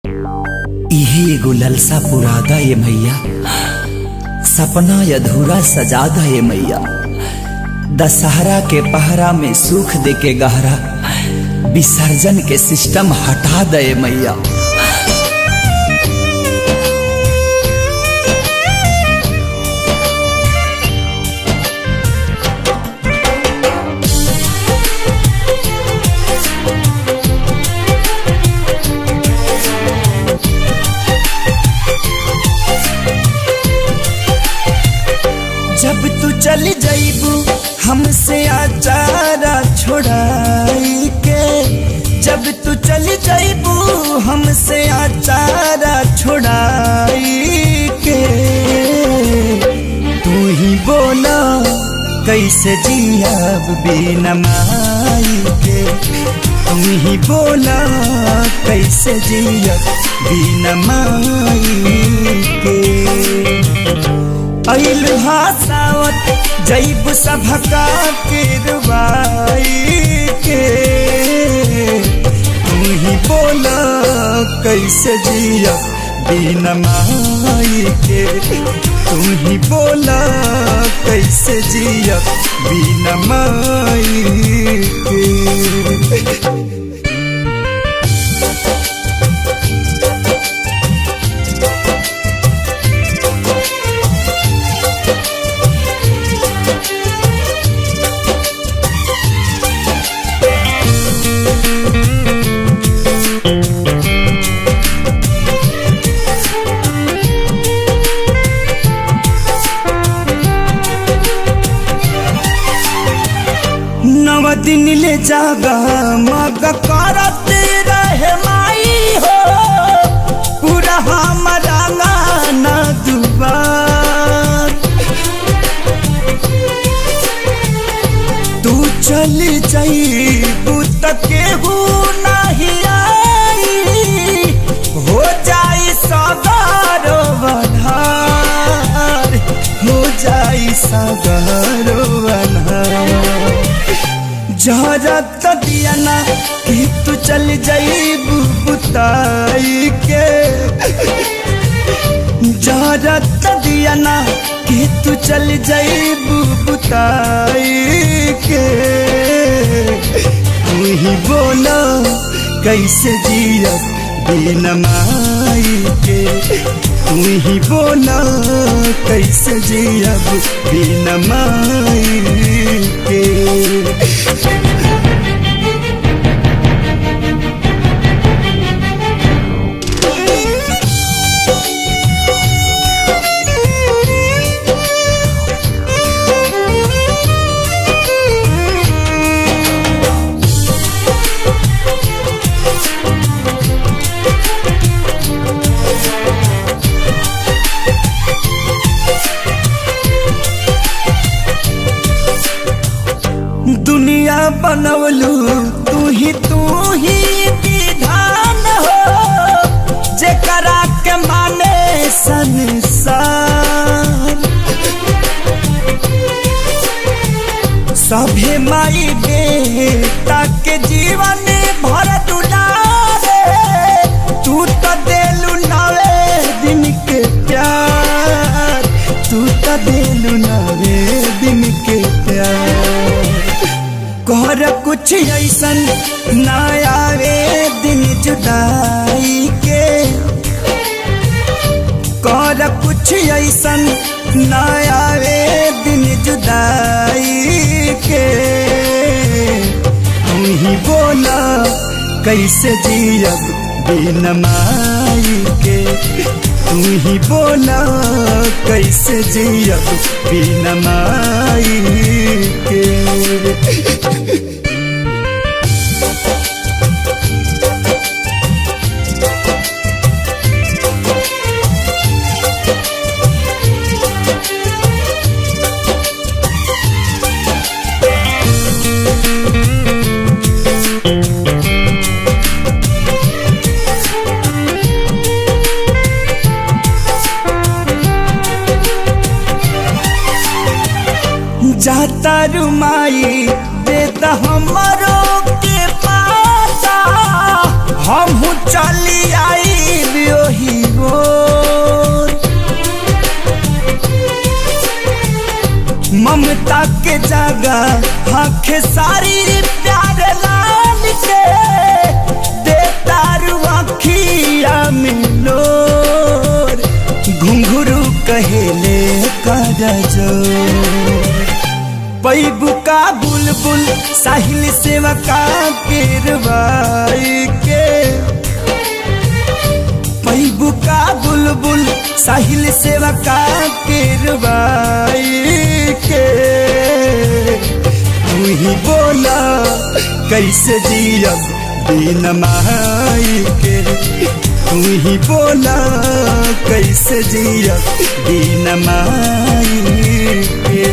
इहे एगो ललसा पुरादा ये मैया, सपना अधूरा सजादा ये मैया। दशहरा के पहरा में सुख दे के गहरा, विसर्जन के सिस्टम हटा दे मैया। जब तू चली जाइबू हमसे आचारा छोड़ाई के, जब तू चली जाइबू हमसे आचारा छोड़ाई के, तू ही बोला कैसे जियाब बिना माई के, तू ही बोला कैसे जियाब बिना माई के। अइल हासावत जैब सभका के रुबाई के, तू ही बोला कैसे जिया बिना माई के, तू ही बोला कैसे जिया बिना माई के। नव दिन ले जागा मग करत रहे माई हो, पूरा हमारा गाना दुबार। तू चली जाइबू त केहू नहीं आई, हो जाई सगारो बन्हार, हो जाई सगारो बन्हार। जहरत दिया ना कि तू चल जाइबू बुताई के, जहरत दिया ना कि तू चल जाइबू बुताई के, तू ही बोला कैसे जिया बिना माई के, तू ही बोला कैसे जिया बिना माई के। दुनिया बनवलू तू ही विधान हो, जेकरा के माने संसार। सभे माई बेटा के जीवन भर दुलारे, तू तो देलू नवे दिन के प्यार, तू तो देलू नवे दिन के प्यार। कर कुछ ऐसन ना आवे दिन जुदाई के, कर कुछ ऐसन ना आवे दिन जुदाई के, तू ही बोला कैसे जियब बिना माई के, तू ही बोला कैसे जियब बिना माई के। जाता रुमाई देता हमारो के पाता, हम चली आई जगह आंखें सारी प्यार लाल के देता रुआखिया मिलोर घुंघरू कहेले कर जो पैबू का बुलबुल साहिल सेवका गिरवाई के पैबू का बुलबुल साहिल सेवका गिरवाई के तू ही बोला कैसे जियब बिन माई के तू ही बोला कैसे जियब बिन माई के